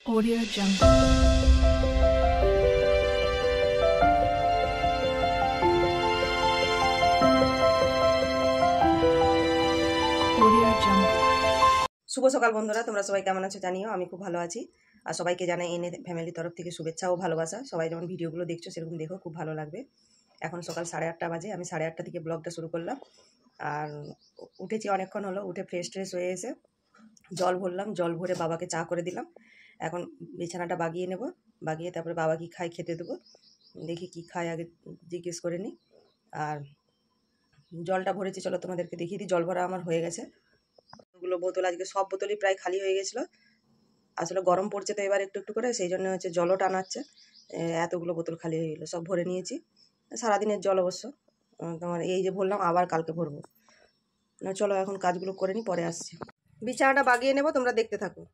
Audio Jungle. Audio Jungle. শুভ সকাল বন্ধুরা, তোমরা সবাই কেমন আছো জানিও। আমি খুব ভালো আছি। আর সবাইকে জানাই এনে ফ্যামিলির তরফ থেকে শুভেচ্ছা ও ভালোবাসা। সবাই যেমন ভিডিওগুলো দেখছো সেরকম দেখো, খুব ভালো লাগবে। এখন সকাল 8:30 বাজে, আমি 8:30 থেকে ব্লগটা শুরু করলাম। আর উঠেছি অনেকক্ষণ হলো, উঠে ফ্রেশ হয়ে এসে জল ভরলাম, জল ভরে বাবাকে চা করে দিলাম। এখন বিছানাটা বাগিয়ে নেব, বাগিয়ে তারপরে বাবা কি খায় খেতে দেবো। দেখি কি খায় আগে জিজ্ঞেস করে নিই। আর জলটা ভরেছি, চলো তোমাদেরকে দেখিয়ে দিই। জল ভরা আমার হয়ে গেছে। ওগুলো বোতল আজকে সব বোতলই প্রায় খালি হয়ে গেছিলো। আসলে গরম পড়ছে তো এবার একটু একটু করে, সেই জন্য হচ্ছে জলও টানাচ্ছে। এতগুলো বোতল খালি হয়ে গেলো, সব ভরে নিয়েছি। সারাদিনের জল অবশ্য। তোমার এই যে ভরলাম, আবার কালকে ভরবো। চলো এখন কাজগুলো করে নিই, পরে আসছি। বিছানাটা বাগিয়ে নেবো, তোমরা দেখতে থাকো।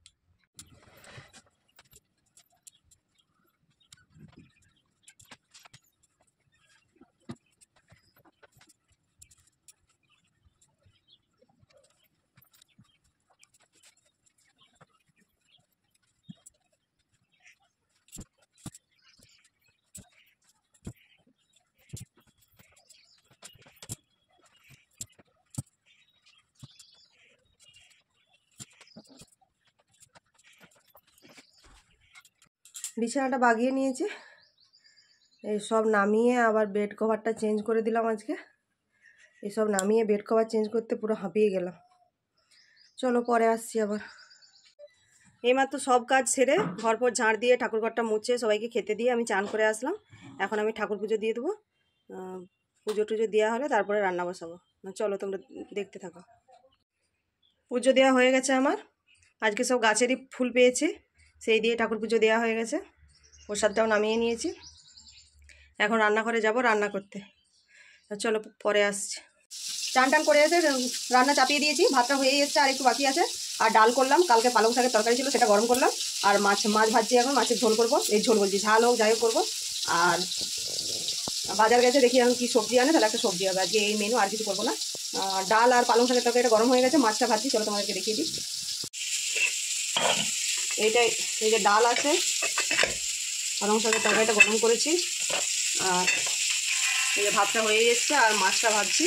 বিছানাটা বাগিয়ে নিয়েছি, এই সব নামিয়ে আবার বেড কভারটা চেঞ্জ করে দিলাম আজকে। এইসব নামিয়ে বেড কভার চেঞ্জ করতে পুরো হাঁপিয়ে গেলাম। চলো পরে আসছি আবার। এইমাত্র সব কাজ সেরে ঘর পর ঝাড় দিয়ে ঠাকুরঘরটা মুছে সবাইকে খেতে দিয়ে আমি চান করে আসলাম। এখন আমি ঠাকুর পুজো দিয়ে দেবো। পুজো টুজো দেওয়া হলে তারপরে রান্না বসাবো। চলো তোমরা দেখতে থাকো। পুজো দেওয়া হয়ে গেছে আমার। আজকে সব গাছেরই ফুল পেয়েছি, সেই দিয়ে ঠাকুর পুজো দেওয়া হয়ে গেছে। প্রসাদটাও নামিয়ে নিয়েছি। এখন রান্নাঘরে যাব রান্না করতে। চলো পরে আসছি। চান টান করে এসে রান্না চাপিয়ে দিয়েছি, ভাতটা হয়ে এসছে, আর একটু বাকি আছে। আর ডাল করলাম, কালকে পালং শাকের তরকারি ছিল সেটা গরম করলাম। আর মাছ ভাজছি, এখন মাছের ঝোল করবো। এই ঝোল বলছি, ঝাল হোক যাই হোক করবো। আর বাজার গেছে, দেখি এখন কি সবজি আনে, তাহলে একটা সবজি হবে আজকে। এই মেনু, আর কিছু করবো না। ডাল আর পালং শাকের তরকারিটা গরম হয়ে গেছে, মাছটা ভাজছি। চলো তোমাদেরকে দেখিয়ে দিই। এইটাই, এই যে ডাল আছে, পালং শাকের তরকারিটা গরম করেছি, আর এই যে ভাতটা হয়ে এসছে, আর মাছটা ভাজছি।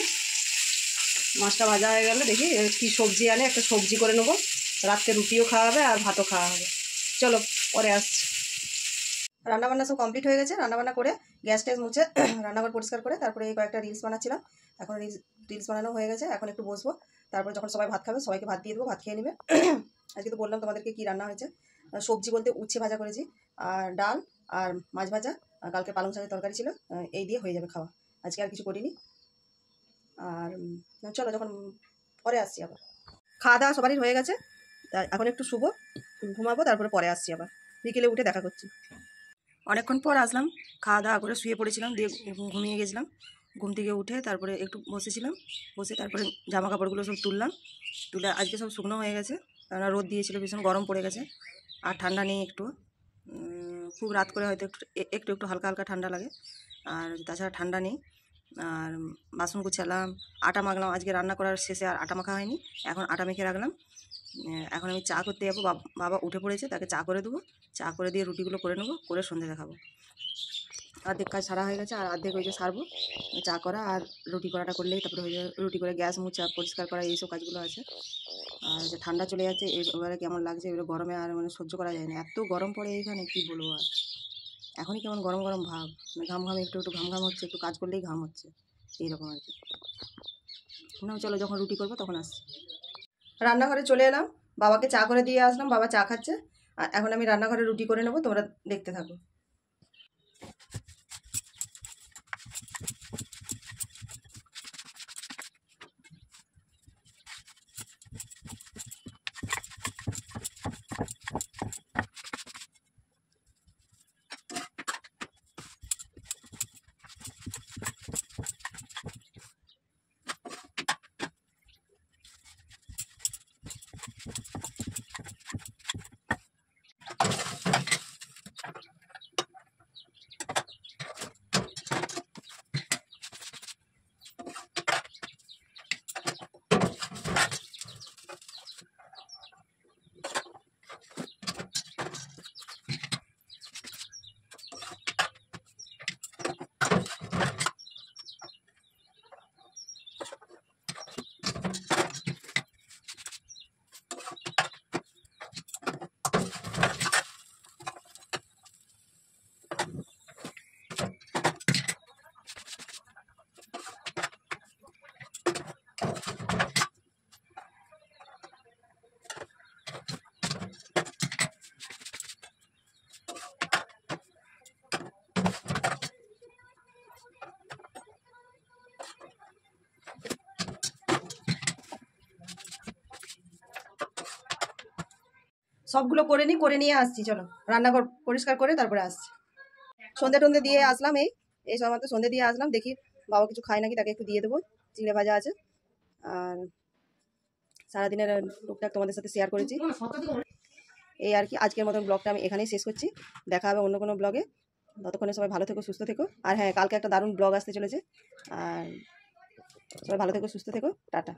মাছটা ভাজা হয়ে গেলে দেখি কি সবজি আনে, একটা সবজি করে নেবো। রাত্রে রুটিও খাওয়া হবে আর ভাতও খাওয়া হবে। চলো পরে আসছি। রান্নাবান্না সব কমপ্লিট হয়ে গেছে। রান্নাবান্না করে গ্যাস ট্যাস মুছে রান্নাঘর পরিষ্কার করে তারপরে এই কয়েকটা রিলস বানাচ্ছিলাম। এখন রিলস বানানো হয়ে গেছে, এখন একটু বসবো। তারপরে যখন সবাই ভাত খাবে সবাইকে ভাত দিয়ে দেবো, ভাত খেয়ে নেবে। আজকে তো বললাম তোমাদেরকে কি রান্না হয়েছে। সবজি বলতে উচ্ছে ভাজা করেছি, আর ডাল আর মাছ ভাজা, আর কালকে পালং শাকের তরকারি ছিল। এই দিয়ে হয়ে যাবে খাওয়া, আজকে আর কিছু করিনি। আর চলো যখন পরে আসছি আবার। খাওয়া দাওয়া সবারই হয়ে গেছে, তা এখন একটু শুবো, ঘুমাবো, তারপরে পরে আসছি আবার। বিকেলে উঠে দেখা করছি। অনেকক্ষণ পর আসলাম, খাওয়া দাওয়া করে শুয়ে পড়েছিলাম, দিয়ে ঘুমিয়ে গেছিলাম। ঘুম থেকে উঠে তারপরে একটু বসেছিলাম, বসে তারপরে জামা কাপড়গুলো সব তুললাম। তুলে আজকে সব শুকনো হয়ে গেছে, কেননা রোদ দিয়েছিল, ভীষণ গরম পড়ে গেছে। আর ঠান্ডা নেই একটু, খুব রাত করে হয়তো একটু একটু হালকা হালকা ঠান্ডা লাগে, আর তাছাড়া ঠান্ডা নেই। আর বাসন গুছালাম, আটা মাখলাম। আজকে রান্না করার শেষে আর আটা মাখা হয়নি, এখন আটা মেখে রাখলাম। এখন আমি চা করতে যাবো, বাবা উঠে পড়েছে, তাকে চা করে দেবো। চা করে দিয়ে রুটিগুলো করে নেবো, করে সন্ধ্যে দেখাবো। অর্ধেক কাজ সারা হয়ে গেছে, আর অর্ধেক ওই যে সারবো। চা করা আর রুটি করাটা করলেই তারপরে হয়ে যাবে। রুটি করে গ্যাস মুছা পরিষ্কার করা এইসব কাজগুলো আছে। আর যে ঠান্ডা চলে যাচ্ছে, এবারে কেমন লাগছে, এবারে গরমে আর মানে সহ্য করা যায় না, এত গরম পড়ে এইখানে, কি বলবো আর। এখনই কেমন গরম গরম ভাব, মানে ঘাম একটু একটু ঘাম হচ্ছে, একটু কাজ করলেই ঘাম হচ্ছে, এইরকম আর কি। না চলো যখন রুটি করবো তখন আসছি। রান্নাঘরে চলে এলাম, বাবাকে চা করে দিয়ে আসলাম, বাবা চা খাচ্ছে। আর এখন আমি রান্নাঘরে রুটি করে নেবো, তোমরা দেখতে থাকো। সবগুলো করে নিয়ে আসছি। চলো রান্নাঘর পরিষ্কার করে তারপরে আসছি। সন্ধে টন্ধে দিয়ে আসলাম, এই সময় তো সন্ধে দিয়ে আসলাম, দেখি বাবা কিছু খায় নাকি, তাকে একটু দিয়ে দেবো। চিড়ে ভাজা আছে, আর সারাদিনের টুকটাক তোমাদের সাথে শেয়ার করেছি। এই আর কি, আজকের মতন ব্লগটা আমি এখানেই শেষ করছি। দেখা হবে অন্য কোনো ব্লগে। ততক্ষণে সবাই ভালো থেকো, সুস্থ থেকো। আর হ্যাঁ, কালকে একটা দারুণ ব্লগ আসতে চলেছে। আর সবাই ভালো থেকো, সুস্থ থেকো, টাটা।